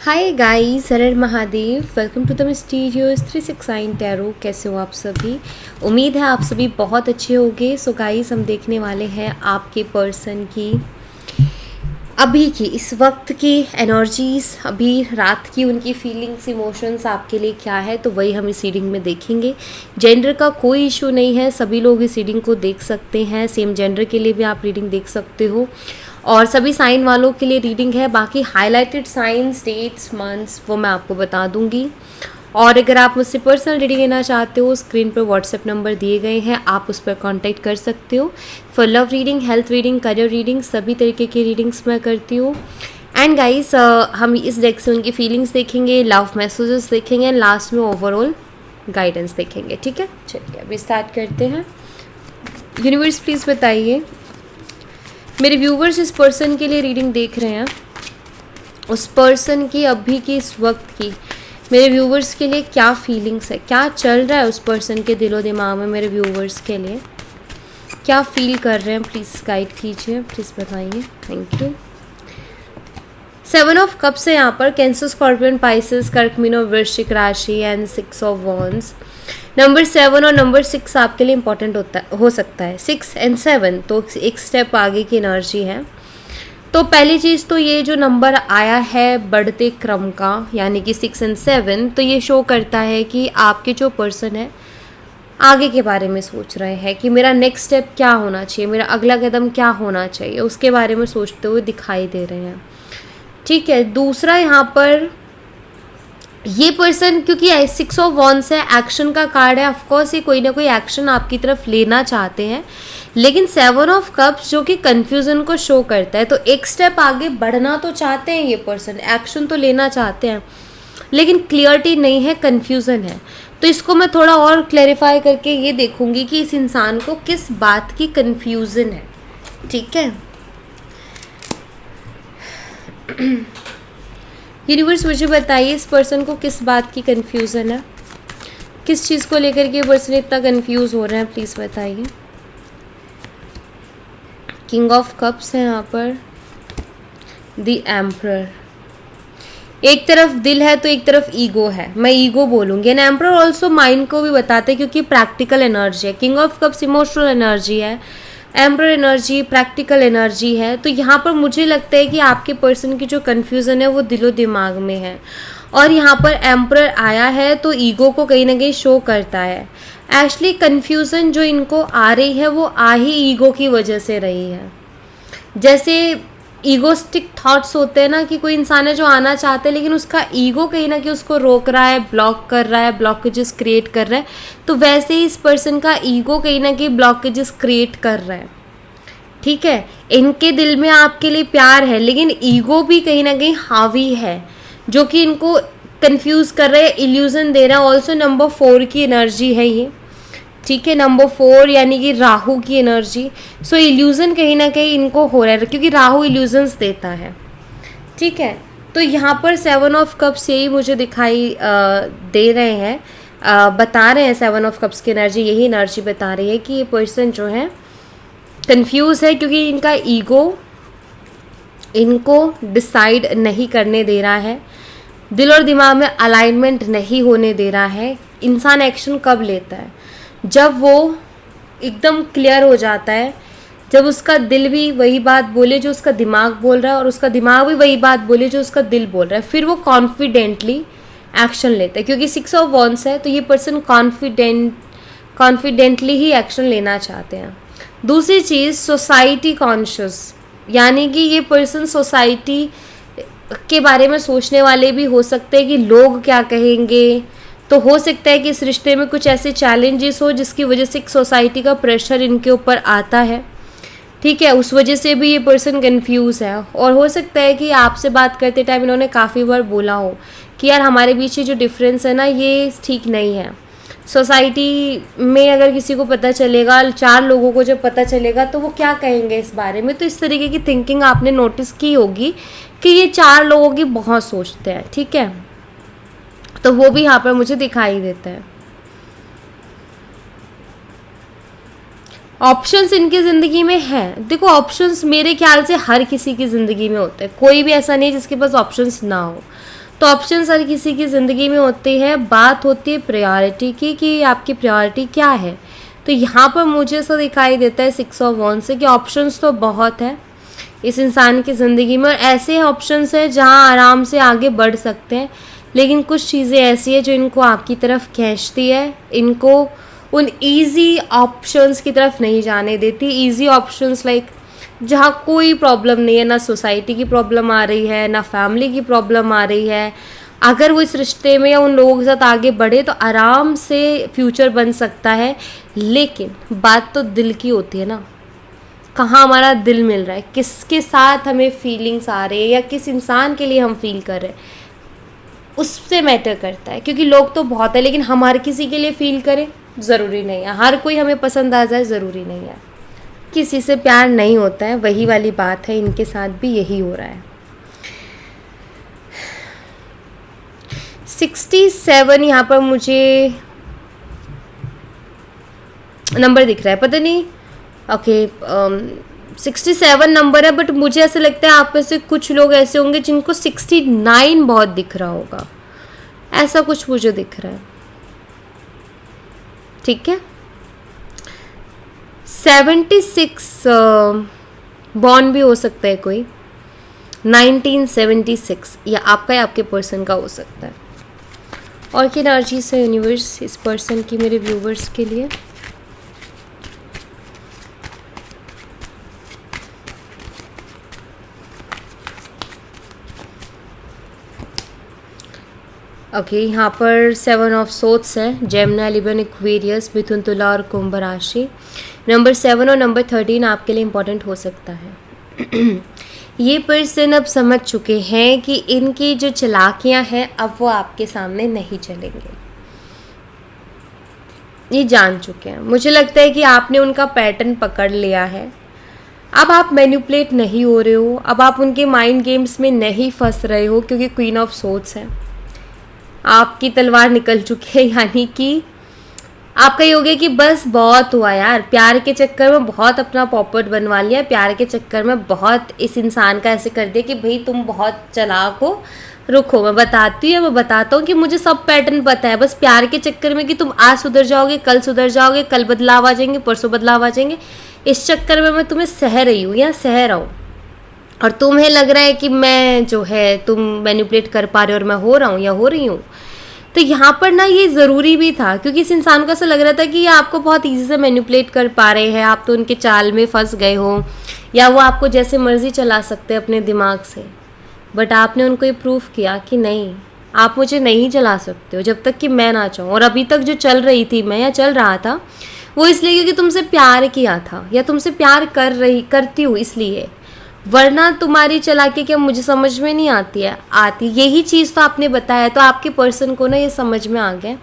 हाय guys, हर हर Mahadev. Welcome to the mysterious 369 tarot. कैसे हो आप सभी? उम्मीद है आप सभी बहुत अच्छे होंगे। सो गाइस, हम देखने वाले हैं आपके पर्सन की अभी की इस वक्त की एनर्जीज, अभी रात की उनकी फीलिंग्स, इमोशंस आपके लिए क्या है, तो वही हम इस रीडिंग में देखेंगे। जेंडर का कोई इशू नहीं है, सभी लोग इस रीडिंग को देख सकते हैं। सेम जेंडर के लिए भी आप रीडिंग देख सकते हो और सभी साइन वालों के लिए रीडिंग है। बाकी हाईलाइटेड साइंस, डेट्स, मंथ्स वो मैं आपको बता दूंगी। और अगर आप मुझसे पर्सनल रीडिंग लेना चाहते हो, स्क्रीन पर व्हाट्सएप नंबर दिए गए हैं, आप उस पर कांटेक्ट कर सकते हो। For love reading, health reading, career reading, सभी तरीके की रीडिंग्स मैं करती हूँ। एंड गाइस, हम इस डेक से उनकी फीलिंग्स देखेंगे, लव मैसेजेस देखेंगे एंड लास्ट में ओवरऑल गाइडेंस देखेंगे। ठीक है, चलिए अभी स्टार्ट करते हैं। यूनिवर्स प्लीज़ बताइए, मेरे व्यूवर्स इस पर्सन के लिए रीडिंग देख रहे हैं, उस पर्सन की अभी की इस वक्त की मेरे व्यूवर्स के लिए क्या फीलिंग्स है, क्या चल रहा है उस पर्सन के दिलो दिमाग में। मेरे व्यूवर्स के लिए क्या फील कर रहे हैं, प्लीज़ गाइड कीजिए, प्लीज़ बताइए। Thank you. 7 ऑफ कप्स है यहाँ पर। कैंसर, स्कॉर्पियन, पाइसेस, कर्क, मीनो, वृश्चिक राशि एंड 6 ऑफ वॉन्ड्स। नंबर 7 और नंबर 6 आपके लिए इंपॉर्टेंट हो सकता है। 6 एंड 7 तो एक स्टेप आगे की एनर्जी है। तो पहली चीज़ तो ये जो नंबर आया है बढ़ते क्रम का, यानी कि 6 एंड 7, तो ये शो करता है कि आपके जो पर्सन है आगे के बारे में सोच रहे हैं कि मेरा नेक्स्ट स्टेप क्या होना चाहिए, मेरा अगला कदम क्या होना चाहिए, उसके बारे में सोचते हुए दिखाई दे रहे हैं। ठीक है। दूसरा यहाँ पर ये पर्सन, क्योंकि 6 ऑफ वॉन्ड्स है, एक्शन का कार्ड है, ऑफकोर्स ये कोई ना कोई एक्शन आपकी तरफ लेना चाहते हैं। लेकिन 7 ऑफ कप्स जो कि कन्फ्यूज़न को शो करता है, तो एक स्टेप आगे बढ़ना तो चाहते हैं ये पर्सन, एक्शन तो लेना चाहते हैं, लेकिन क्लियरिटी नहीं है, कन्फ्यूज़न है। तो इसको मैं थोड़ा और क्लैरिफाई करके ये देखूंगी कि इस इंसान को किस बात की कन्फ्यूज़न है। ठीक है। यूनिवर्स मुझे बताइए, इस पर्सन को किस बात की कन्फ्यूज़न है, किस चीज़ को लेकर के पर्सन इतना कन्फ्यूज़ हो रहे हैं, प्लीज़ बताइए। किंग ऑफ कप्स है यहाँ पर, द एम्परर। एक तरफ दिल है तो एक तरफ ईगो है, मैं ईगो बोलूँगी। एंड एम्परर ऑल्सो माइंड को भी बताते हैं, क्योंकि प्रैक्टिकल एनर्जी है। King of cups emotional energy है, एम्परर एनर्जी प्रैक्टिकल एनर्जी है। तो यहाँ पर मुझे लगता है कि आपके पर्सन की जो कन्फ्यूज़न है वो दिलो दिमाग में है। और यहाँ पर एम्परर आया है तो ईगो को कहीं ना कहीं शो करता है। एक्चुअली कन्फ्यूज़न जो इनको आ रही है वो आ ही ईगो की वजह से रही है। जैसे ईगोस्टिक थॉट्स होते हैं ना, कि कोई इंसान है जो आना चाहता है लेकिन उसका ईगो कहीं ना कहीं उसको रोक रहा है, ब्लॉक कर रहा है, ब्लॉकेजेस क्रिएट कर रहा है। तो वैसे ही इस पर्सन का ईगो कहीं ना कहीं ब्लॉकेजेस क्रिएट कर रहा है। ठीक है। इनके दिल में आपके लिए प्यार है, लेकिन ईगो भी कहीं ना कहीं हावी है, जो कि इनको कंफ्यूज कर रहा है, इल्यूजन दे रहा है। ऑल्सो नंबर 4 की एनर्जी है ये। ठीक है, नंबर 4 यानी कि राहु की एनर्जी। सो इल्यूजन कहीं ना कहीं इनको हो रहा है, क्योंकि राहु इल्यूजन्स देता है। ठीक है। तो यहाँ पर 7 ऑफ कप्स यही मुझे दिखाई दे रहे हैं, बता रहे हैं। 7 ऑफ कप्स की एनर्जी यही एनर्जी बता रही है कि ये पर्सन जो है कंफ्यूज है, क्योंकि इनका ईगो इनको डिसाइड नहीं करने दे रहा है, दिल और दिमाग में अलाइनमेंट नहीं होने दे रहा है। इंसान एक्शन कब लेता है? जब वो एकदम क्लियर हो जाता है, जब उसका दिल भी वही बात बोले जो उसका दिमाग बोल रहा है, और उसका दिमाग भी वही बात बोले जो उसका दिल बोल रहा है, फिर वो कॉन्फिडेंटली एक्शन लेता है। क्योंकि 6 ऑफ वॉन्ड्स है तो ये पर्सन कॉन्फिडेंटली ही एक्शन लेना चाहते हैं। दूसरी चीज़, सोसाइटी कॉन्शियस, यानी कि ये पर्सन सोसाइटी के बारे में सोचने वाले भी हो सकते हैं कि लोग क्या कहेंगे। तो हो सकता है कि इस रिश्ते में कुछ ऐसे चैलेंजेस हो जिसकी वजह से एक सोसाइटी का प्रेशर इनके ऊपर आता है। ठीक है, उस वजह से भी ये पर्सन कंफ्यूज है। और हो सकता है कि आपसे बात करते टाइम इन्होंने काफ़ी बार बोला हो कि यार हमारे बीच ये जो डिफरेंस है ना, ये ठीक नहीं है। सोसाइटी में अगर किसी को पता चलेगा, 4 लोगों को जब पता चलेगा तो वो क्या कहेंगे इस बारे में। तो इस तरीके की थिंकिंग आपने नोटिस की होगी कि ये 4 लोगों की बहुत सोचते हैं। ठीक है, तो वो भी यहाँ पर मुझे दिखाई देता है। ऑप्शंस इनकी ज़िंदगी में है। देखो, ऑप्शंस मेरे ख्याल से हर किसी की ज़िंदगी में होते हैं, कोई भी ऐसा नहीं जिसके पास ऑप्शंस ना हो। तो ऑप्शंस हर किसी की ज़िंदगी में होते हैं, बात होती है प्रायोरिटी की कि आपकी प्रायोरिटी क्या है। तो यहाँ पर मुझे ऐसा दिखाई देता है 6 ऑफ वॉन्ड्स से कि ऑप्शंस तो बहुत है इस इंसान की ज़िंदगी में, और ऐसे ऑप्शंस हैं जहाँ आराम से आगे बढ़ सकते हैं, लेकिन कुछ चीज़ें ऐसी है जो इनको आपकी तरफ खींचती है, इनको उन इजी ऑप्शंस की तरफ नहीं जाने देती। इजी ऑप्शंस लाइक जहाँ कोई प्रॉब्लम नहीं है, ना सोसाइटी की प्रॉब्लम आ रही है, ना फैमिली की प्रॉब्लम आ रही है। अगर वो इस रिश्ते में या उन लोगों के साथ आगे बढ़े तो आराम से फ्यूचर बन सकता है। लेकिन बात तो दिल की होती है ना, कहाँ हमारा दिल मिल रहा है, किसके साथ हमें फीलिंग्स आ रही है या किस इंसान के लिए हम फील कर रहे हैं, उससे मैटर करता है। क्योंकि लोग तो बहुत है, लेकिन हम हर किसी के लिए फील करें ज़रूरी नहीं है, हर कोई हमें पसंद आ जाए ज़रूरी नहीं है। किसी से प्यार नहीं होता है, वही वाली बात है, इनके साथ भी यही हो रहा है। 67 यहाँ पर मुझे नंबर दिख रहा है, पता नहीं। ओके 67 नंबर है, बट मुझे ऐसा लगता है आप में से कुछ लोग ऐसे होंगे जिनको 69 बहुत दिख रहा होगा, ऐसा कुछ मुझे दिख रहा है। ठीक है, 76 बॉर्न भी हो सकता है कोई, 1976 या आपका या आपके पर्सन का हो सकता है। और क्या एनर्जी से यूनिवर्स इस पर्सन की मेरे व्यूवर्स के लिए। ओके यहाँ पर 7 ऑफ सोट्स है, जेमिनी, लिबन, एक्वेरियस, मिथुन, तुला और कुंभ राशि। नंबर 7 और नंबर 13 आपके लिए इम्पोर्टेंट हो सकता है। ये पर्सन अब समझ चुके हैं कि इनकी जो चालाकियां हैं अब वो आपके सामने नहीं चलेंगे, ये जान चुके हैं। मुझे लगता है कि आपने उनका पैटर्न पकड़ लिया है, अब आप मैनिपुलेट नहीं हो रहे हो, अब आप उनके माइंड गेम्स में नहीं फंस रहे हो, क्योंकि क्वीन ऑफ सोर्ड्स है, आपकी तलवार निकल चुकी है। यानी कि आपका ये हो गया कि बस बहुत हुआ यार, प्यार के चक्कर में बहुत अपना पॉपट बनवा लिया, प्यार के चक्कर में बहुत इस इंसान का ऐसे कर दिया कि भाई तुम बहुत चालाक हो, रुको मैं बताती हूँ या मैं बताता हूँ कि मुझे सब पैटर्न पता है। बस प्यार के चक्कर में कि तुम आज सुधर जाओगे, कल सुधर जाओगे, कल बदलाव आ जाएंगे, परसों बदलाव आ जाएंगे, इस चक्कर में मैं तुम्हें सह रही हूँ या सह रहा हूँ, और तुम्हें लग रहा है कि मैं जो है तुम मैनिपुलेट कर पा रहे हो और मैं हो रहा हूँ या हो रही हूँ। तो यहाँ पर ना ये ज़रूरी भी था, क्योंकि इस इंसान को ऐसा लग रहा था कि ये आपको बहुत ईजी से मैनिपुलेट कर पा रहे हैं, आप तो उनके चाल में फंस गए हो, या वो आपको जैसे मर्जी चला सकते हैं अपने दिमाग से। बट आपने उनको ये प्रूफ किया कि नहीं, आप मुझे नहीं चला सकते हो जब तक कि मैं ना चाहूँ। और अभी तक जो चल रही थी मैं या चल रहा था वो इसलिए क्योंकि तुमसे प्यार किया था या तुमसे प्यार करती हूँ इसलिए, वरना तुम्हारी चालाकी क्या मुझे समझ में नहीं आती है, यही चीज़ तो आपने बताया। तो आपके पर्सन को ना ये समझ में आ गया,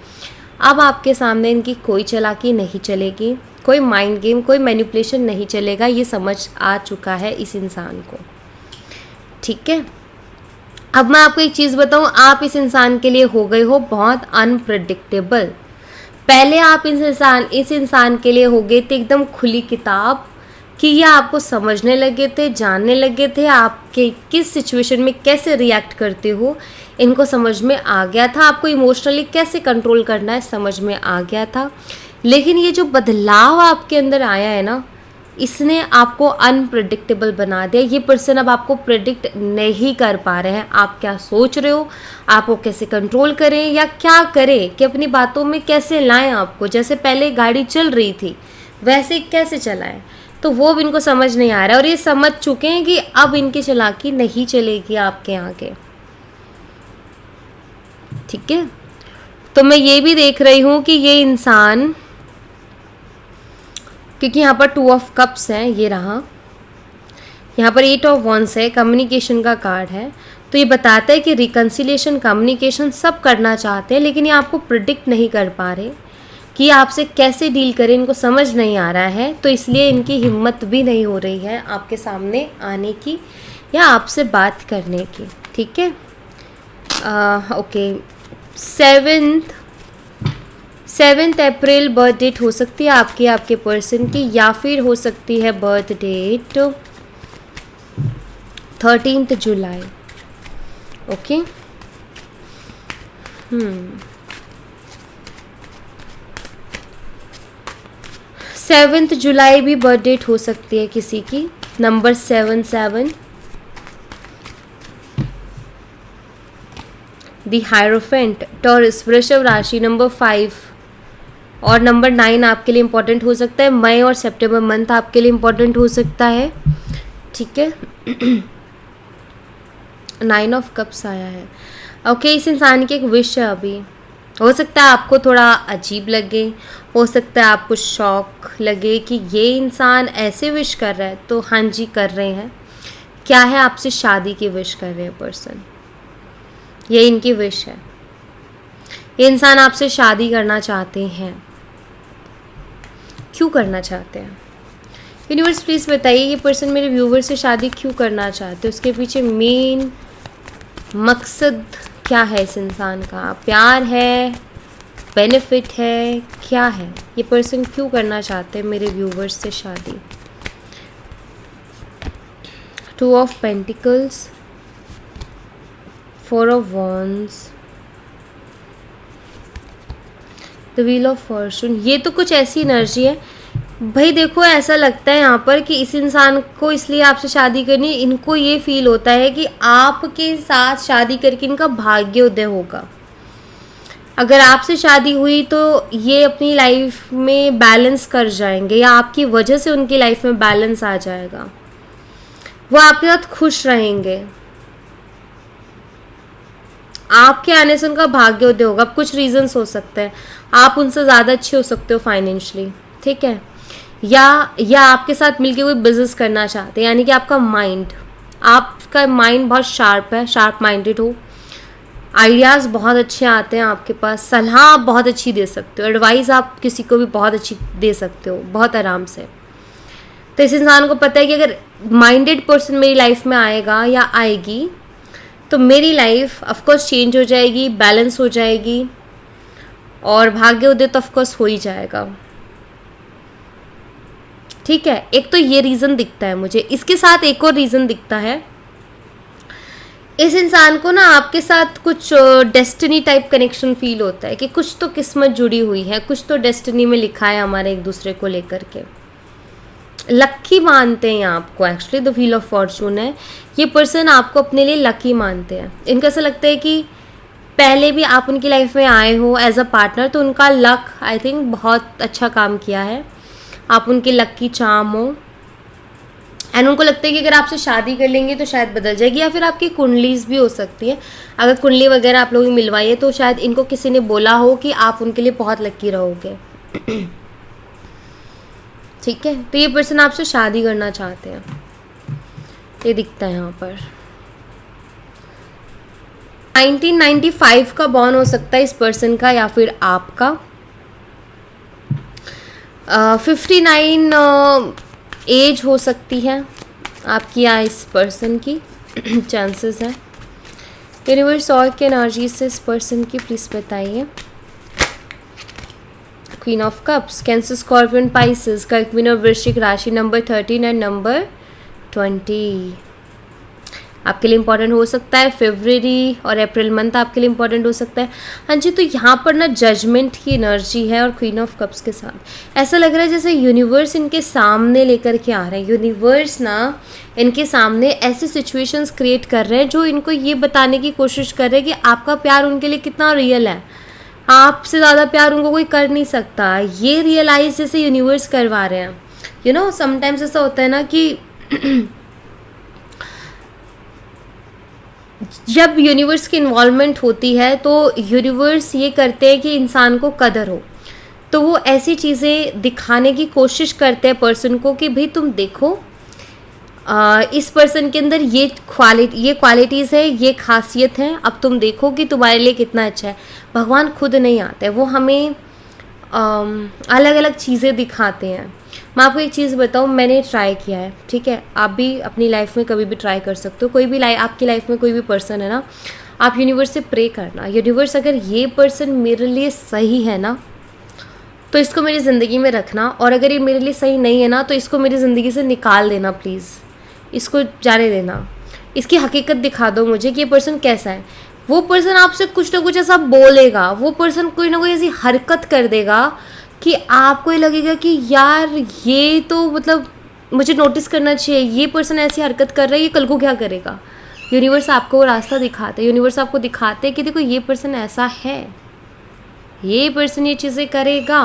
अब आपके सामने इनकी कोई चालाकी नहीं चलेगी, कोई माइंड गेम, कोई मैनिपुलेशन नहीं चलेगा, ये समझ आ चुका है इस इंसान को। ठीक है, अब मैं आपको एक चीज़ बताऊँ, आप इस इंसान के लिए हो गए हो बहुत अनप्रडिक्टेबल। पहले आप इस इंसान के लिए हो गए थे एकदम खुली किताब, कि ये आपको समझने लगे थे, जानने लगे थे, आपके किस सिचुएशन में कैसे रिएक्ट करते हो इनको समझ में आ गया था, आपको इमोशनली कैसे कंट्रोल करना है समझ में आ गया था। लेकिन ये जो बदलाव आपके अंदर आया है ना, इसने आपको अनप्रेडिक्टेबल बना दिया। ये पर्सन अब आपको प्रेडिक्ट नहीं कर पा रहे हैं, आप क्या सोच रहे हो, आपको कैसे कंट्रोल करें या क्या करें, कि अपनी बातों में कैसे लाएं आपको, जैसे पहले गाड़ी चल रही थी वैसे कैसे चलाएं, तो वो भी इनको समझ नहीं आ रहा है। और ये समझ चुके हैं कि अब इनकी चालाकी नहीं चलेगी आपके आगे। ठीक है, तो मैं ये भी देख रही हूँ कि ये इंसान, क्योंकि यहाँ पर 2 ऑफ कप्स है, ये रहा, यहाँ पर 8 ऑफ वॉन्ड्स है, कम्युनिकेशन का कार्ड है, तो ये बताता है कि रिकन्सिलिएशन, कम्युनिकेशन सब करना चाहते हैं, लेकिन ये आपको प्रिडिक्ट नहीं कर पा रहे कि आपसे कैसे डील करें, इनको समझ नहीं आ रहा है, तो इसलिए इनकी हिम्मत भी नहीं हो रही है आपके सामने आने की या आपसे बात करने की। ठीक है, ओके, 7 अप्रैल बर्थ डेट हो सकती है आपके पर्सन की, या फिर हो सकती है बर्थ डेट 13 जुलाई। ओके, 7 जुलाई भी बर्थ डेट हो सकती है किसी की, नंबर 77। दी हायरोफेंट, टॉरस, वृषभ राशि, नंबर 5 और नंबर 9 आपके लिए इम्पोर्टेंट हो सकता है। मई और सितंबर मंथ आपके लिए इम्पोर्टेंट हो सकता है, ठीक है। 9 ऑफ कप्स आया है। ओके, इस इंसान की एक विश है अभी। हो सकता है आपको थोड़ा अजीब लगे, हो सकता है आपको शॉक लगे कि ये इंसान ऐसे विश कर रहा है, तो हाँ जी कर रहे हैं। क्या है, आपसे शादी की विश कर रहे हैं पर्सन, ये इनकी विश है। ये इंसान आपसे शादी करना चाहते हैं। क्यों करना चाहते हैं? यूनिवर्स प्लीज़ बताइए, ये पर्सन मेरे व्यूवर से शादी क्यों करना चाहते हैं? उसके पीछे मेन मकसद क्या है इस इंसान का? प्यार है, बेनिफिट है, क्या है? ये पर्सन क्यों करना चाहते हैं मेरे व्यूवर्स से शादी? 2 of pentacles, 4 of wands, the wheel of Fortune. ये तो कुछ ऐसी एनर्जी है भाई, देखो ऐसा लगता है यहाँ पर कि इस इंसान को इसलिए आपसे शादी करनी, इनको ये फील होता है कि आपके साथ शादी करके इनका भाग्योदय होगा। अगर आपसे शादी हुई तो ये अपनी लाइफ में बैलेंस कर जाएंगे, या आपकी वजह से उनकी लाइफ में बैलेंस आ जाएगा। वो आपके साथ खुश रहेंगे, आपके आने से उनका भाग्योदय होगा। अब कुछ रीजंस हो सकते हैं, आप उनसे ज़्यादा अच्छे हो सकते हो फाइनेंशियली, ठीक है, या आपके साथ मिलके कोई बिजनेस करना चाहते हैं, यानी कि आपका माइंड बहुत शार्प है, शार्प माइंडेड हो, आइडियाज़ बहुत अच्छे आते हैं आपके पास, सलाह आप बहुत अच्छी दे सकते हो, एडवाइस आप किसी को भी बहुत अच्छी दे सकते हो बहुत आराम से। तो इस इंसान को पता है कि अगर माइंडेड पर्सन मेरी लाइफ में आएगा या आएगी तो मेरी लाइफ ऑफकोर्स चेंज हो जाएगी, बैलेंस हो जाएगी, और भाग्योदय तो ऑफकोर्स हो ही जाएगा, ठीक है। एक तो ये रीज़न दिखता है मुझे, इसके साथ एक और रीज़न दिखता है। इस इंसान को ना आपके साथ कुछ डेस्टिनी टाइप कनेक्शन फील होता है कि कुछ तो किस्मत जुड़ी हुई है, कुछ तो डेस्टिनी में लिखा है हमारे एक दूसरे को लेकर के। लकी मानते हैं आपको, actually the wheel of Fortune है, ये पर्सन आपको अपने लिए लकी मानते हैं। इनको ऐसा लगता है कि पहले भी आप उनकी लाइफ में आए हो एज अ पार्टनर, तो उनका लक आई थिंक बहुत अच्छा काम किया है, आप उनके लकी चार्म हो, एंड उनको लगता है कि अगर आपसे शादी कर लेंगे तो शायद बदल जाएगी, या फिर आपकी कुंडलीज भी हो सकती है। अगर कुंडली वगैरह आप लोगों की मिलवाइए तो शायद इनको किसी ने बोला हो कि आप उनके लिए बहुत लकी रहोगे, ठीक है। तो ये पर्सन आपसे शादी करना चाहते हैं, ये दिखता है यहाँ पर। 1995 का बॉर्न हो सकता है इस पर्सन का, या फिर आपका। 59 एज हो सकती है आपकी या इस पर्सन की, चांसेस है। यूनिवर्स और के एनर्जी से इस पर्सन की प्लीज़ बताइए। Queen of cups, cancer, scorpion, Pisces, कर्क, मीन और वृश्चिक राशि, नंबर 13 एंड नंबर 20 आपके लिए इंपॉर्टेंट हो सकता है। फरवरी और अप्रैल मंथ आपके लिए इंपॉर्टेंट हो सकता है। हाँ जी, तो यहाँ पर ना जजमेंट की एनर्जी है, और क्वीन ऑफ कप्स के साथ ऐसा लग रहा है जैसे यूनिवर्स इनके सामने लेकर के आ रहे हैं। यूनिवर्स ना इनके सामने ऐसी सिचुएशंस क्रिएट कर रहे हैं जो इनको ये बताने की कोशिश कर रहे हैं कि आपका प्यार उनके लिए कितना रियल है, आपसे ज़्यादा प्यार उनको कोई कर नहीं सकता। ये रियलाइज जैसे यूनिवर्स करवा रहे हैं। यू नो समटाइम्स ऐसा होता है ना कि जब यूनिवर्स की इन्वॉल्वमेंट होती है तो यूनिवर्स ये करते हैं कि इंसान को कदर हो, तो वो ऐसी चीज़ें दिखाने की कोशिश करते हैं पर्सन को कि भाई तुम देखो इस पर्सन के अंदर ये क्वालिटीज़ है, ये खासियत है, अब तुम देखो कि तुम्हारे लिए कितना अच्छा है। भगवान खुद नहीं आते, वो हमें अलग अलग चीज़ें दिखाते हैं। मैं आपको एक चीज़ बताऊँ, मैंने ट्राई किया है, ठीक है, आप भी अपनी लाइफ में कभी भी ट्राई कर सकते हो। कोई भी आपकी लाइफ में कोई भी पर्सन है ना, आप यूनिवर्स से प्रे करना, यूनिवर्स अगर ये पर्सन मेरे लिए सही है ना तो इसको मेरी ज़िंदगी में रखना, और अगर ये मेरे लिए सही नहीं है ना तो इसको मेरी ज़िंदगी से निकाल देना प्लीज़, इसको जाने देना, इसकी हकीकत दिखा दो मुझे कि ये पर्सन कैसा है। वो पर्सन आपसे कुछ ना कुछ ऐसा बोलेगा, वो पर्सन कोई ना कोई ऐसी हरकत कर देगा कि आपको ये लगेगा कि यार ये तो मतलब मुझे नोटिस करना चाहिए, ये पर्सन ऐसी हरकत कर रहा है, ये कल को क्या करेगा। यूनिवर्स आपको वो रास्ता दिखाते हैं, यूनिवर्स आपको दिखाते हैं कि देखो ये पर्सन ऐसा है, ये पर्सन ये चीज़ें करेगा।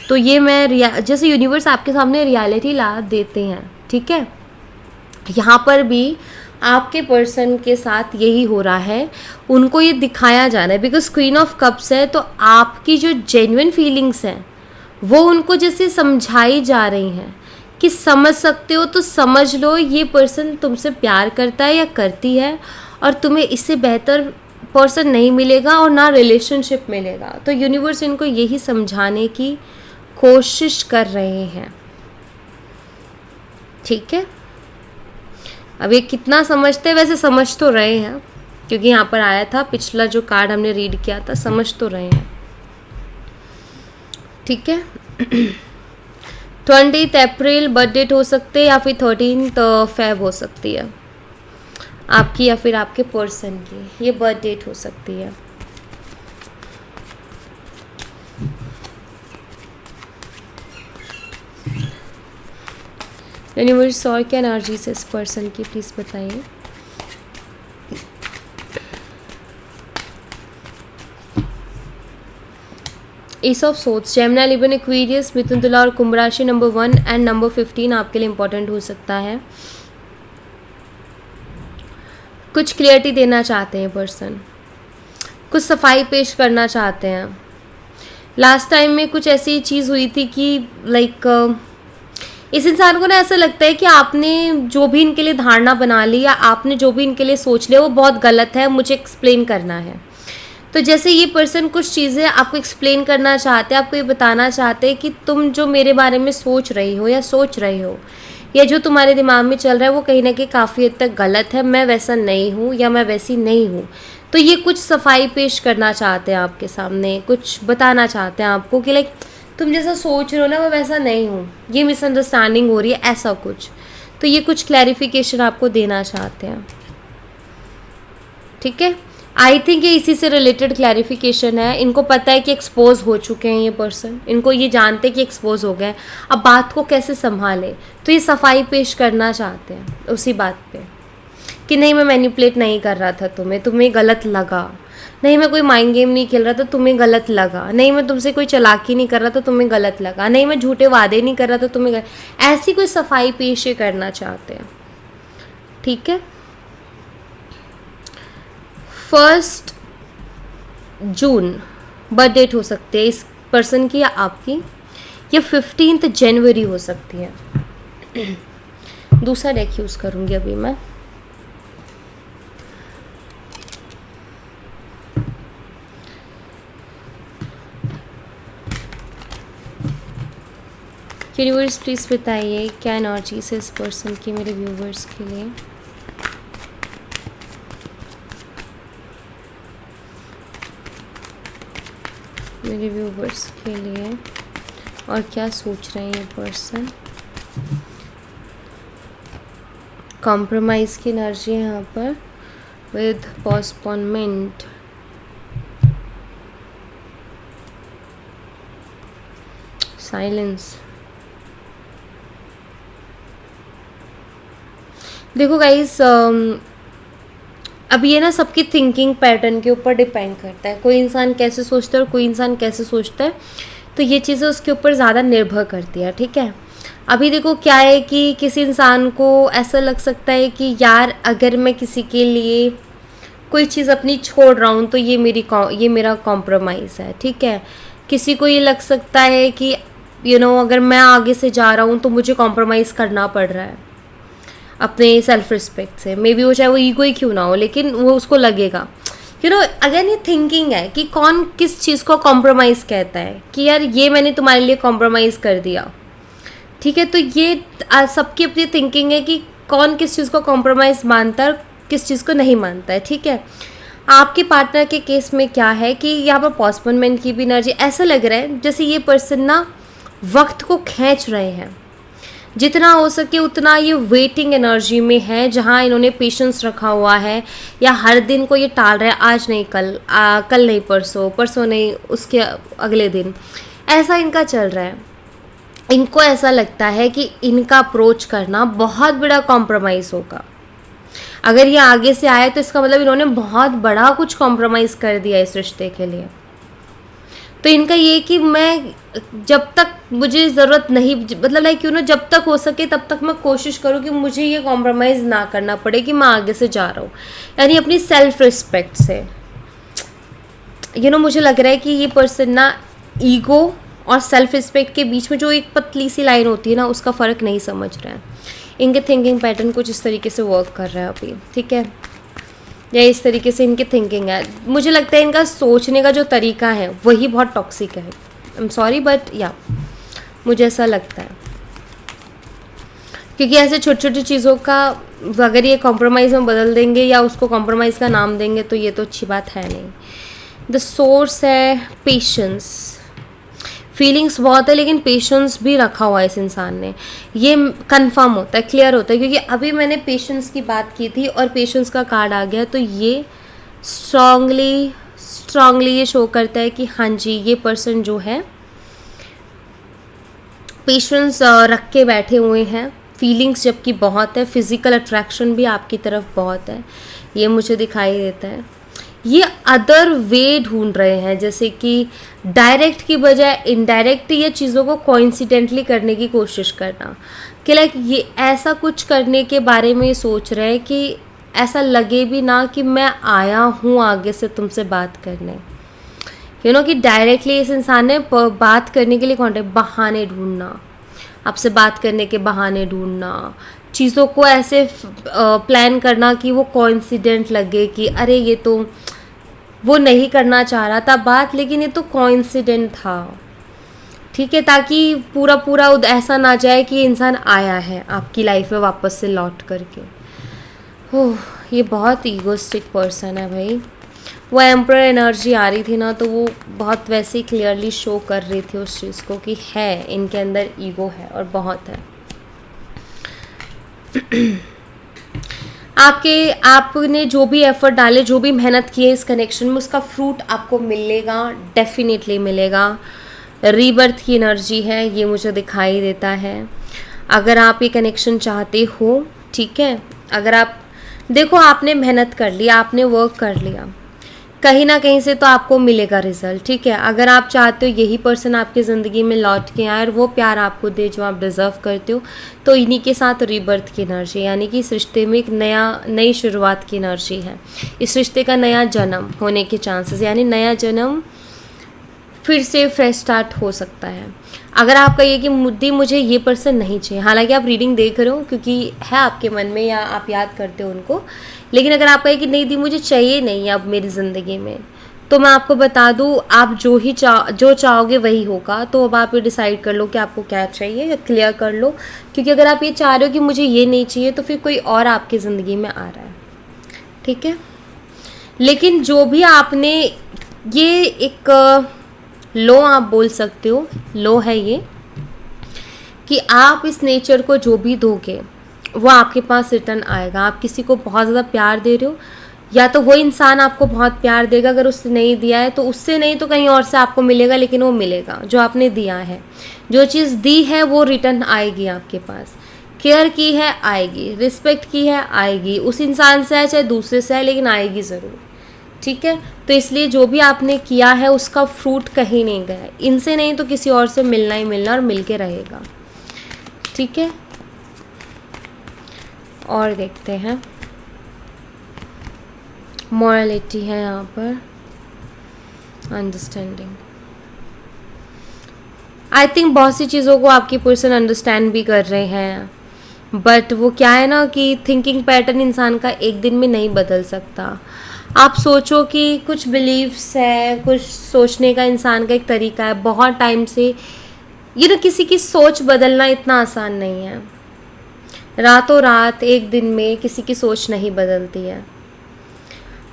तो ये मैं जैसे यूनिवर्स आपके सामने रियलिटी ला देते हैं, ठीक है। यहाँ पर भी आपके पर्सन के साथ यही हो रहा है, उनको ये दिखाया जा रहा है बिकॉज क्वीन ऑफ कप्स है। तो आपकी जो जेन्युइन फीलिंग्स हैं वो उनको जैसे समझाई जा रही हैं कि समझ सकते हो तो समझ लो, ये पर्सन तुमसे प्यार करता है या करती है और तुम्हें इससे बेहतर पर्सन नहीं मिलेगा और ना रिलेशनशिप मिलेगा। तो यूनिवर्स इनको यही समझाने की कोशिश कर रहे हैं, ठीक है। अब ये कितना समझते हैं, वैसे समझ तो रहे हैं क्योंकि यहाँ पर आया था, पिछला जो कार्ड हमने रीड किया था, समझ तो रहे हैं, ठीक है। 20 अप्रैल बर्थ डेट हो सकते हैं या फिर 13 फेब हो सकती है आपकी या फिर आपके पर्सन की, ये बर्थ डेट हो सकती है। यूनिवर्स और क्या एनर्जी से इस पर्सन की प्लीज़ बताइए। Ace of swords, Gemini, Libra, Aquarius, मिथुन, तुला और कुंभ राशि नंबर 1 एंड नंबर 15 आपके लिए इंपॉर्टेंट हो सकता है। कुछ क्लियरिटी देना चाहते हैं पर्सन, कुछ सफाई पेश करना चाहते हैं। लास्ट टाइम में कुछ ऐसी चीज़ हुई थी कि लाइक इस इंसान को ना ऐसा लगता है कि आपने जो भी इनके लिए धारणा बना ली या आपने जो भी इनके लिए सोच लिया वो बहुत गलत है, मुझे एक्सप्लेन करना है। तो जैसे ये पर्सन कुछ चीज़ें आपको एक्सप्लेन करना चाहते हैं, आपको ये बताना चाहते हैं कि तुम जो मेरे बारे में सोच रही हो या सोच रहे हो या जो तुम्हारे दिमाग में चल रहा है वो कहीं ना कहीं काफ़ी हद तक गलत है, मैं वैसा नहीं हूँ या मैं वैसी नहीं हूँ। तो ये कुछ सफाई पेश करना चाहते हैं आपके सामने, कुछ बताना चाहते हैं आपको कि लाइक तुम जैसा सोच रहे हो ना मैं वैसा नहीं हूँ, ये मिसअंडरस्टैंडिंग हो रही है, ऐसा कुछ। तो ये कुछ क्लैरिफिकेशन आपको देना चाहते हैं, ठीक है। आई थिंक ये इसी से रिलेटेड क्लैरिफिकेशन है। इनको पता है कि एक्सपोज हो चुके हैं ये पर्सन, इनको ये जानते हैं कि एक्सपोज हो गए, अब बात को कैसे संभाले। तो ये सफाई पेश करना चाहते हैं उसी बात पे कि नहीं मैं मैनिपुलेट नहीं कर रहा था तुम्हें, तुम्हें गलत लगा, नहीं मैं कोई माइंड गेम नहीं खेल रहा था, तुम्हें गलत लगा, नहीं मैं तुमसे कोई चालाकी नहीं कर रहा था, तुम्हें गलत लगा, नहीं मैं झूठे वादे नहीं कर रहा था, तुम्हें गलत। ऐसी कोई सफाई पेश करना चाहते हैं, ठीक है। 1 जून बर्थ डेट हो सकती है इस पर्सन की या आपकी, या 15 जनवरी हो सकती है। दूसरा डेक यूज़ करूँगी अभी मैं। यूनिवर्स प्लीज़ बताइए क्या एनर्जी से इस पर्सन की मेरे व्यूवर्स के लिए। मेरे व्यूवर्स के लिए और क्या सोच रहे हैं ये पर्सन। कॉम्प्रोमाइज़ की एनर्जी है यहाँ पर विद पोस्टपोनमेंट, साइलेंस। देखो गाइस, अब ये ना सबकी थिंकिंग पैटर्न के ऊपर डिपेंड करता है, कोई इंसान कैसे सोचता है और कोई इंसान कैसे सोचता है, तो ये चीज़ें उसके ऊपर ज़्यादा निर्भर करती है, ठीक है। अभी देखो क्या है कि किसी इंसान को ऐसा लग सकता है कि यार अगर मैं किसी के लिए कोई चीज़ अपनी छोड़ रहा हूँ तो ये मेरा कॉम्प्रोमाइज़ है, ठीक है। किसी को ये लग सकता है कि अगर मैं आगे से जा रहा हूँ तो मुझे कॉम्प्रोमाइज़ करना पड़ रहा है अपने सेल्फ रिस्पेक्ट से, मे बी वो चाहे वो ईगो ही क्यों ना हो, लेकिन वो उसको लगेगा। अगेन ये थिंकिंग है कि कौन किस चीज़ को कॉम्प्रोमाइज़ कहता है कि यार ये मैंने तुम्हारे लिए कॉम्प्रोमाइज़ कर दिया, ठीक है। तो ये सबकी अपनी थिंकिंग है कि कौन किस चीज़ को कॉम्प्रोमाइज़ मानता है और किस चीज़ को नहीं मानता है, ठीक है। आपके पार्टनर के केस में क्या है कि यहाँ पर पोस्टपोनमेंट की भी एनर्जी, ऐसा लग रहा है जैसे ये पर्सन ना वक्त को खींच रहे हैं, जितना हो सके उतना ये वेटिंग एनर्जी में है, जहाँ इन्होंने पेशेंस रखा हुआ है, या हर दिन को ये टाल रहा है, आज नहीं कल, कल नहीं परसों, परसों नहीं उसके अगले दिन, ऐसा इनका चल रहा है। इनको ऐसा लगता है कि इनका अप्रोच करना बहुत बड़ा कॉम्प्रोमाइज़ होगा। अगर ये आगे से आए तो इसका मतलब इन्होंने बहुत बड़ा कुछ कॉम्प्रोमाइज़ कर दिया इस रिश्ते के लिए। तो इनका ये कि मैं जब तक मुझे ज़रूरत नहीं, मतलब लाइक यू नो, जब तक हो सके तब तक मैं कोशिश करूँ कि मुझे ये कॉम्प्रोमाइज़ ना करना पड़े, कि मैं आगे से जा रहा हूँ, यानी अपनी सेल्फ रिस्पेक्ट से। मुझे लग रहा है कि ये पर्सन ना ईगो और सेल्फ रिस्पेक्ट के बीच में जो एक पतली सी लाइन होती है ना, उसका फ़र्क नहीं समझ रहे हैं। इनके थिंकिंग पैटर्न कुछ इस तरीके से वर्क कर रहा है अभी, ठीक है, या इस तरीके से इनकी थिंकिंग है। मुझे लगता है इनका सोचने का जो तरीका है वही बहुत टॉक्सिक है। आई एम सॉरी बट या मुझे ऐसा लगता है, क्योंकि ऐसे छोटी छोटी चीज़ों का अगर ये कॉम्प्रोमाइज़ में बदल देंगे या उसको कॉम्प्रोमाइज़ का नाम देंगे तो ये तो अच्छी बात है नहीं। द सोर्स है पेशेंस, फीलिंग्स बहुत है लेकिन पेशेंस भी रखा हुआ है इस इंसान ने, ये कंफर्म होता है, क्लियर होता है, क्योंकि अभी मैंने पेशेंस की बात की थी और पेशेंस का कार्ड आ गया, तो ये स्ट्रांगली ये शो करता है कि हाँ जी, ये पर्सन जो है पेशेंस रख के बैठे हुए हैं। फीलिंग्स जबकि बहुत है, फिज़िकल अट्रैक्शन भी आपकी तरफ बहुत है, ये मुझे दिखाई देता है। ये अदर वे ढूंढ रहे हैं, जैसे कि डायरेक्ट की बजाय इनडायरेक्ट ये चीज़ों को कोइंसिडेंटली करने की कोशिश करना, कि लाइक ये ऐसा कुछ करने के बारे में सोच रहे हैं कि ऐसा लगे भी ना कि मैं आया हूँ आगे से तुमसे बात करने। कि डायरेक्टली इस इंसान ने बात करने के लिए कॉन्टेक्ट, बहाने ढूंढना, आपसे बात करने के बहाने ढूंढना, चीज़ों को ऐसे प्लान करना कि वो कोइंसिडेंट लगे कि अरे ये तो वो नहीं करना चाह रहा था बात, लेकिन ये तो कोइंसिडेंट था, ठीक है, ताकि पूरा ऐसा ना जाए कि ये इंसान आया है आपकी लाइफ में वापस से लौट करके। ओह, ये बहुत ईगोस्टिक पर्सन है भाई। वो एम्परर एनर्जी आ रही थी ना, तो वो बहुत वैसे ही क्लियरली शो कर रही थी उस चीज़ को कि है इनके अंदर ईगो है और बहुत है। आपने जो भी एफर्ट डाले, जो भी मेहनत की है इस कनेक्शन में, उसका फ्रूट आपको मिलेगा, डेफिनेटली मिलेगा। रीबर्थ की एनर्जी है, ये मुझे दिखाई देता है। अगर आप ये कनेक्शन चाहते हो, ठीक है, अगर आप देखो, आपने मेहनत कर ली, आपने वर्क कर लिया, कहीं ना कहीं से तो आपको मिलेगा रिजल्ट, ठीक है। अगर आप चाहते हो यही पर्सन आपकी ज़िंदगी में लौट के आए और वो प्यार आपको दे जो आप डिज़र्व करते हो, तो इन्हीं के साथ रीबर्थ की एनर्जी, यानी कि इस रिश्ते में एक नई शुरुआत की एनर्जी है। इस रिश्ते का नया जन्म होने के चांसेस, यानी नया जन्म, फिर से फ्रेश स्टार्ट हो सकता है। अगर आपका ये कि मुझे ये पर्सन नहीं चाहिए, हालांकि आप रीडिंग देख रहे हो क्योंकि है आपके मन में या आप याद करते हो उनको, लेकिन अगर आपका ये कि नहीं दी मुझे चाहिए नहीं अब मेरी ज़िंदगी में, तो मैं आपको बता दूँ, आप जो चाहोगे वही होगा। तो अब आप ये डिसाइड कर लो कि आपको क्या चाहिए, या क्लियर कर लो, क्योंकि अगर आप ये चाह रहे हो कि मुझे ये नहीं चाहिए तो फिर कोई और आपकी ज़िंदगी में आ रहा है, ठीक है। लेकिन जो भी आपने, ये एक लो आप बोल सकते हो, लो है ये, कि आप इस नेचर को जो भी दोगे वो आपके पास रिटर्न आएगा। आप किसी को बहुत ज़्यादा प्यार दे रहे हो, या तो वो इंसान आपको बहुत प्यार देगा, अगर उसने नहीं दिया है तो उससे नहीं तो कहीं और से आपको मिलेगा, लेकिन वो मिलेगा जो आपने दिया है। जो चीज़ दी है वो रिटर्न आएगी आपके पास। केयर की है आएगी, रिस्पेक्ट की है आएगी, उस इंसान से है चाहे दूसरे से है, लेकिन आएगी ज़रूर, ठीक है। तो इसलिए जो भी आपने किया है उसका फ्रूट कहीं नहीं गया, इनसे नहीं तो किसी और से मिलना ही मिलना और मिल के रहेगा, ठीक है। और देखते हैं, मॉरलिटी है यहाँ पर, अंडरस्टैंडिंग। आई थिंक बहुत सी चीज़ों को आपकी पर्सन अंडरस्टैंड भी कर रहे हैं, बट वो क्या है ना कि थिंकिंग पैटर्न इंसान का एक दिन में नहीं बदल सकता। आप सोचो कि कुछ बिलीव्स है, कुछ सोचने का इंसान का एक तरीका है, बहुत टाइम से ये ना, किसी की सोच बदलना इतना आसान नहीं है। रातों रात एक दिन में किसी की सोच नहीं बदलती है।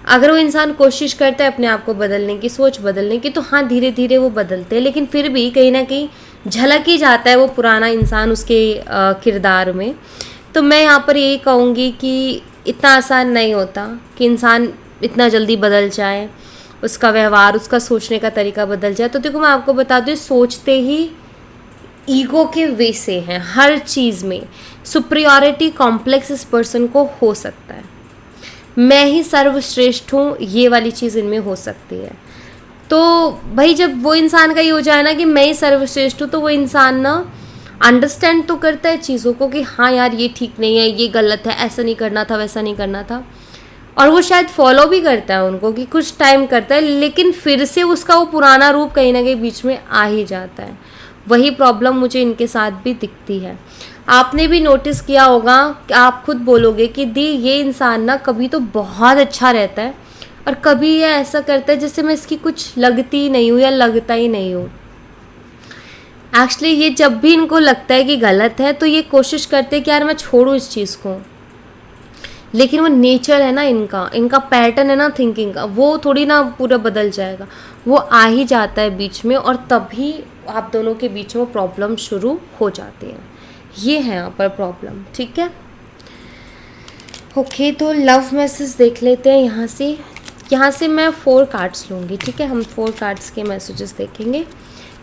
अगर वो इंसान कोशिश करता है अपने आप को बदलने की, सोच बदलने की, तो हाँ धीरे धीरे वो बदलते हैं, लेकिन फिर भी कहीं ना कहीं झलक ही जाता है वो पुराना इंसान उसके किरदार में। तो मैं यहाँ पर यही कहूँगी कि इतना आसान नहीं होता कि इंसान इतना जल्दी बदल जाए, उसका व्यवहार, उसका सोचने का तरीका बदल जाए। तो देखो मैं आपको बता दूँ, सोचते ही ईगो के वे से हैं हर चीज़ में। सुप्रियोरिटी कॉम्प्लेक्स इस पर्सन को हो सकता है, मैं ही सर्वश्रेष्ठ हूँ, ये वाली चीज़ इनमें हो सकती है। तो भाई जब वो इंसान का ये हो जाए ना कि मैं ही सर्वश्रेष्ठ हूँ, तो वो इंसान ना अंडरस्टैंड तो करता है चीज़ों को कि हाँ यार ये ठीक नहीं है, ये गलत है, ऐसा नहीं करना था, वैसा नहीं करना था, और वो शायद फॉलो भी करता है उनको कि कुछ टाइम करता है, लेकिन फिर से उसका वो पुराना रूप कहीं ना कहीं बीच में आ ही जाता है। वही प्रॉब्लम मुझे इनके साथ भी दिखती है। आपने भी नोटिस किया होगा कि आप खुद बोलोगे कि दी ये इंसान ना कभी तो बहुत अच्छा रहता है और कभी ये ऐसा करता है जैसे मैं इसकी कुछ लगती ही नहीं हूँ या लगता ही नहीं हूँ। एक्चुअली ये जब भी इनको लगता है कि गलत है तो ये कोशिश करते हैं कि यार मैं छोड़ूं इस चीज़ को, लेकिन वो नेचर है ना इनका पैटर्न है ना थिंकिंग का, वो थोड़ी ना पूरा बदल जाएगा, वो आ ही जाता है बीच में, और तभी आप दोनों के बीच में प्रॉब्लम शुरू हो जाती है। ये है यहाँ पर प्रॉब्लम, ठीक है। ओके, तो लव मैसेज देख लेते हैं यहाँ से मैं 4 कार्ड्स लूँगी, ठीक है। हम 4 कार्ड्स के मैसेजेस देखेंगे।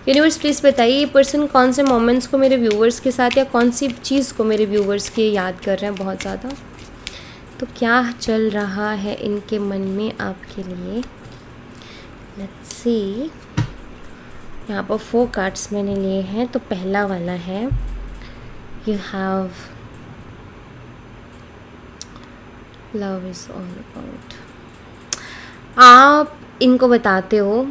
यूनिवर्स प्लीज़ बताइए ये पर्सन कौन से मोमेंट्स को मेरे व्यूवर्स के साथ या कौन सी चीज़ को मेरे व्यूवर्स के याद कर रहे हैं बहुत ज़्यादा। तो क्या चल रहा है इनके मन में आपके लिए, लेट्स सी। यहाँ पर 4 कार्ड्स मैंने लिए हैं। तो पहला वाला है you have love is all about. आप इनको बताते हो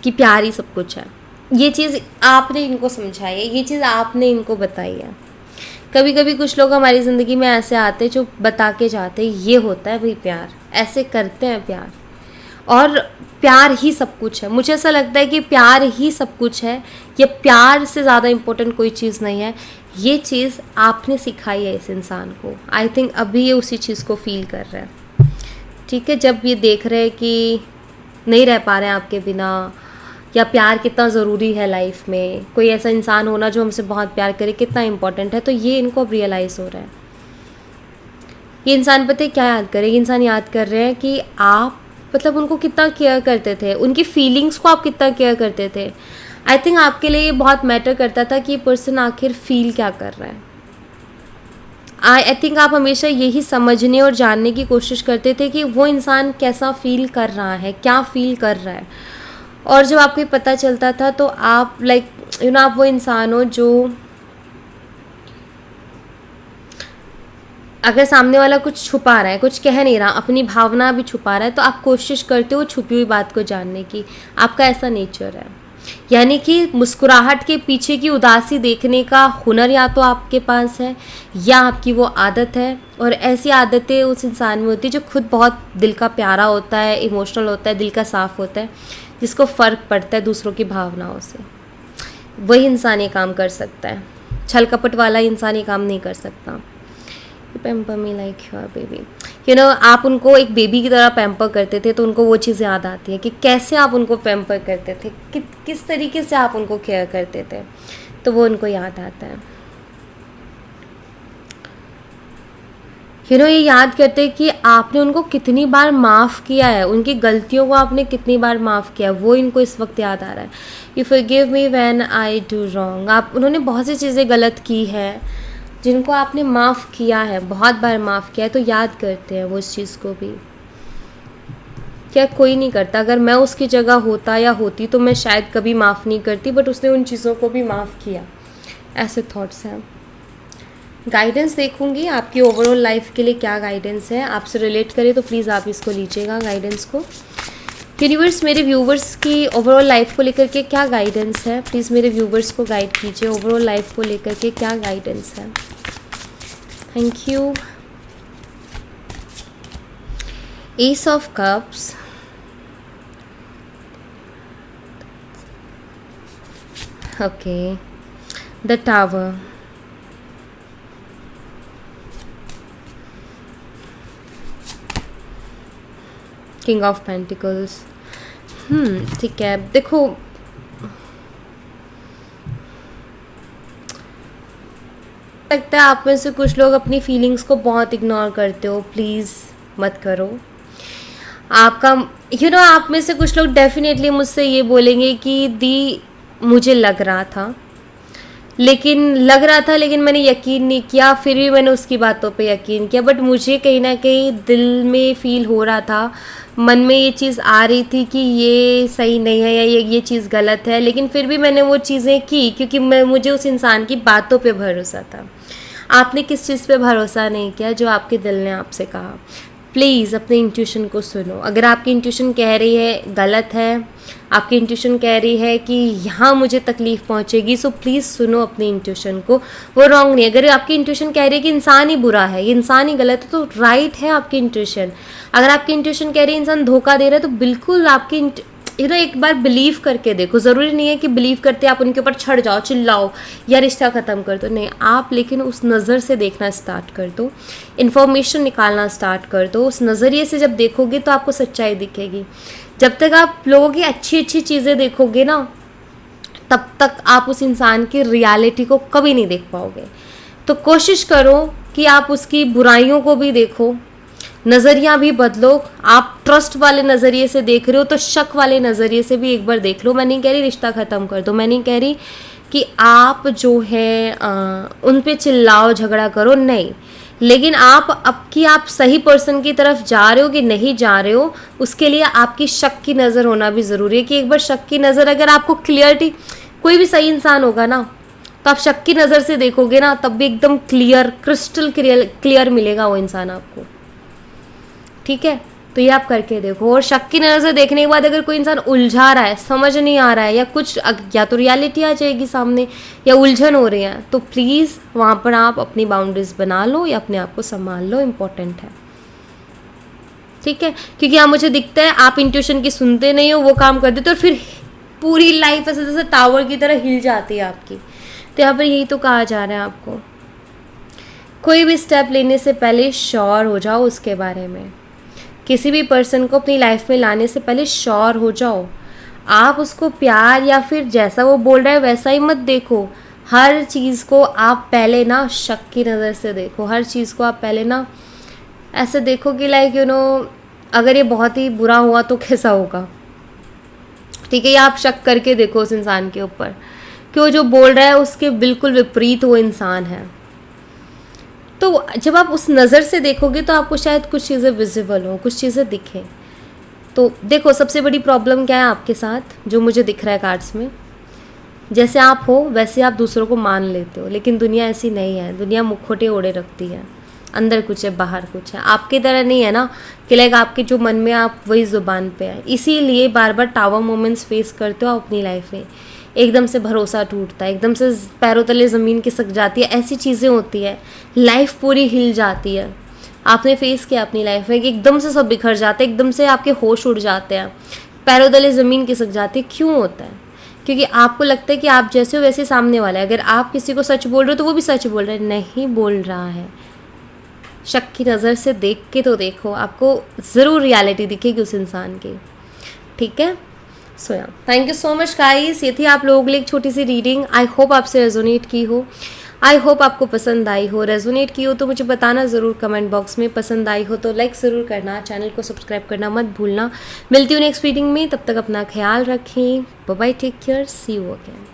कि प्यार ही सब कुछ है। ये चीज़ आपने इनको समझाई है, ये चीज़ आपने इनको बताई है। कभी कभी कुछ लोग हमारी ज़िंदगी में ऐसे आते हैं जो बता के जाते हैं ये होता है भाई प्यार, ऐसे करते हैं प्यार, और प्यार ही सब कुछ है। मुझे ऐसा लगता है कि प्यार ही सब कुछ है, ये प्यार से ज़्यादा इम्पोर्टेंट कोई चीज़ नहीं है। ये चीज़ आपने सिखाई है इस इंसान को। आई थिंक अभी ये उसी चीज़ को फील कर रहा है, ठीक है। जब ये देख रहे हैं कि नहीं रह पा रहे हैं आपके बिना, या प्यार कितना ज़रूरी है लाइफ में, कोई ऐसा इंसान होना जो हमसे बहुत प्यार करे कितना इम्पोर्टेंट है, तो ये इनको अब रियलाइज़ हो रहा है। ये इंसान पता है क्या याद करे, ये इंसान याद कर रहे हैं कि आप मतलब उनको कितना केयर करते थे, उनकी फीलिंग्स को आप कितना केयर करते थे। आई थिंक आपके लिए ये बहुत मैटर करता था कि ये पर्सन आखिर फील क्या कर रहा है। आई थिंक आप हमेशा यही समझने और जानने की कोशिश करते थे कि वो इंसान कैसा फील कर रहा है, क्या फील कर रहा है। और जब आपको पता चलता था तो आप आप वो इंसान हो जो अगर सामने वाला कुछ छुपा रहा है, कुछ कह नहीं रहा, अपनी भावना भी छुपा रहा है, तो आप कोशिश करते हो छुपी हुई बात को जानने की। आपका ऐसा नेचर है, यानी कि मुस्कुराहट के पीछे की उदासी देखने का हुनर या तो आपके पास है या आपकी वो आदत है। और ऐसी आदतें उस इंसान में होती है जो खुद बहुत दिल का प्यारा होता है, इमोशनल होता है, दिल का साफ़ होता है, जिसको फ़र्क पड़ता है दूसरों की भावनाओं से। वही इंसान ये काम कर सकता है, छल कपट वाला इंसान ये काम नहीं कर सकता। Pamper me like your baby, आप उनको एक बेबी की तरह पैम्पर करते थे, तो उनको वो चीज़ याद आती है कि कैसे आप उनको पैम्पर करते थे, किस तरीके से आप उनको केयर करते थे, तो वो उनको याद आता है। ये याद करते हैं कि आपने उनको कितनी बार माफ़ किया है, उनकी गलतियों को आपने कितनी बार माफ़ किया, वो इनको इस वक्त याद आ रहा है। You forgive me when I do wrong. उन्होंने बहुत सी चीज़ें गलत की है जिनको आपने माफ़ किया है, बहुत बार माफ़ किया है, तो याद करते हैं वो इस चीज़ को भी। क्या कोई नहीं करता, अगर मैं उसकी जगह होता या होती तो मैं शायद कभी माफ़ नहीं करती, बट उसने उन चीज़ों को भी माफ़ किया। ऐसे थॉट्स हैं। गाइडेंस देखूंगी आपकी ओवरऑल लाइफ के लिए क्या गाइडेंस है, आपसे रिलेट करे तो प्लीज़ आप इसको लीजिएगा गाइडेंस को। यूनिवर्स मेरे व्यूवर्स की ओवरऑल लाइफ को लेकर के क्या गाइडेंस है, प्लीज़ मेरे व्यूवर्स को गाइड कीजिए। ओवरऑल लाइफ को लेकर के क्या गाइडेंस है। Thank you. S of cups, okay, the tower, king of pentacles. ठीक है, देखो लगता है आप में से कुछ लोग अपनी फीलिंग्स को बहुत इग्नोर करते हो, प्लीज़ मत करो। आपका आप में से कुछ लोग डेफिनेटली मुझसे ये बोलेंगे कि दी मुझे लग रहा था लेकिन मैंने यकीन नहीं किया, फिर भी मैंने उसकी बातों पे यकीन किया। बट मुझे कहीं ना कहीं दिल में फील हो रहा था, मन में ये चीज़ आ रही थी कि ये सही नहीं है या ये चीज़ गलत है, लेकिन फिर भी मैंने वो चीज़ें की क्योंकि मुझे उस इंसान की बातों पे भरोसा था। आपने किस चीज़ पे भरोसा नहीं किया? जो आपके दिल ने आपसे कहा। प्लीज़ अपने इंट्यूशन को सुनो। अगर आपकी इंट्यूशन कह रही है गलत है, आपकी इंट्यूशन कह रही है कि यहाँ मुझे तकलीफ़ पहुँचेगी, सो प्लीज़ सुनो अपनी इंट्यूशन को, वो रॉन्ग नहीं। अगर आपकी इंट्यूशन कह रही है कि इंसान ही बुरा है, ये इंसान ही गलत है, तो राइट है आपकी इंट्यूशन। अगर आपकी इंट्यूशन कह रही है इंसान धोखा दे रहा है, तो बिल्कुल आपकी एक बार बिलीव करके देखो। ज़रूरी नहीं है कि बिलीव करते आप उनके ऊपर छड़ जाओ, चिल्लाओ या रिश्ता ख़त्म कर दो, नहीं। आप लेकिन उस नज़र से देखना स्टार्ट कर दो, इन्फॉर्मेशन निकालना स्टार्ट कर दो। उस नज़रिए से जब देखोगे तो आपको सच्चाई दिखेगी। जब तक आप लोगों की अच्छी अच्छी चीज़ें देखोगे ना, तब तक आप उस इंसान की रियलिटी को कभी नहीं देख पाओगे। तो कोशिश करो कि आप उसकी बुराइयों को भी देखो, नज़रिया भी बदलो। आप ट्रस्ट वाले नज़रिए से देख रहे हो तो शक वाले नज़रिए से भी एक बार देख लो। मैं नहीं कह रही रिश्ता ख़त्म कर दो, मैं नहीं कह रही कि आप जो है उन पे चिल्लाओ झगड़ा करो, नहीं। लेकिन आप सही पर्सन की तरफ जा रहे हो कि नहीं जा रहे हो, उसके लिए आपकी शक की नज़र होना भी ज़रूरी है। कि एक बार शक की नज़र, अगर आपको क्लियरिटी, कोई भी सही इंसान होगा ना, तो आप शक की नज़र से देखोगे ना, तब भी एकदम क्लियर, क्रिस्टल क्लियर मिलेगा वो इंसान आपको। ठीक है, तो ये आप करके देखो। और शक की नज़र से देखने के बाद अगर कोई इंसान उलझा रहा है, समझ नहीं आ रहा है, या कुछ या तो रियलिटी आ जाएगी सामने या उलझन हो रही है, तो प्लीज़ वहाँ पर आप अपनी बाउंड्रीज बना लो या अपने आप को संभाल लो, इम्पोर्टेंट है। ठीक है, क्योंकि यहाँ मुझे दिखता है आप इंट्यूशन की सुनते नहीं हो, वो काम कर देते हो, और फिर पूरी लाइफ ऐसे जैसे टावर की तरह हिल जाती है आपकी। तो यहाँ पर यही तो कहा जा रहा है आपको, कोई भी स्टेप लेने से पहले श्योर हो जाओ उसके बारे में। किसी भी पर्सन को अपनी लाइफ में लाने से पहले श्योर हो जाओ। आप उसको प्यार या फिर जैसा वो बोल रहा है वैसा ही मत देखो। हर चीज़ को आप पहले ना शक की नज़र से देखो। हर चीज़ को आप पहले ना ऐसे देखो कि अगर ये बहुत ही बुरा हुआ तो कैसा होगा। ठीक है, या आप शक करके देखो उस इंसान के ऊपर कि वो जो बोल रहा है उसके बिल्कुल विपरीत वो इंसान है। तो जब आप उस नज़र से देखोगे तो आपको शायद कुछ चीज़ें विजिबल हो, कुछ चीज़ें दिखें। तो देखो, सबसे बड़ी प्रॉब्लम क्या है आपके साथ, जो मुझे दिख रहा है कार्ड्स में, जैसे आप हो वैसे आप दूसरों को मान लेते हो, लेकिन दुनिया ऐसी नहीं है। दुनिया मुखौटे ओढ़े रखती है, अंदर कुछ है बाहर कुछ है। आपकी तरह नहीं है ना कि आपके जो मन में आप वही ज़ुबान पे है। इसीलिए बार बार टावर मोमेंट्स फेस करते हो आप अपनी लाइफ में। एकदम से भरोसा टूटता है, एकदम से पैरों तले ज़मीन खिसक जाती है, ऐसी चीज़ें होती है, लाइफ पूरी हिल जाती है। आपने फेस किया अपनी लाइफ में कि एकदम से सब बिखर जाते हैं, एकदम से आपके होश उड़ जाते हैं, पैरों तले ज़मीन खिसक जाती है। क्यों होता है? क्योंकि आपको लगता है कि आप जैसे हो वैसे सामने वाला है। अगर आप किसी को सच बोल रहे हो तो वो भी सच बोल रहा है, नहीं बोल रहा है। शक की नज़र से देख के तो देखो, आपको ज़रूर रियलिटी दिखेगी उस इंसान की। ठीक है, सो या thank you so much guys. ये थी आप लोगों के लिए एक छोटी सी रीडिंग। आई होप आपसे रेजोनेट की हो, आई होप आपको पसंद आई हो। रेजोनेट की हो तो मुझे बताना ज़रूर कमेंट बॉक्स में। पसंद आई हो तो लाइक ज़रूर करना, चैनल को सब्सक्राइब करना मत भूलना। मिलती हूँ नेक्स्ट रीडिंग में, तब तक अपना ख्याल रखें। Bye bye, take care, see you again.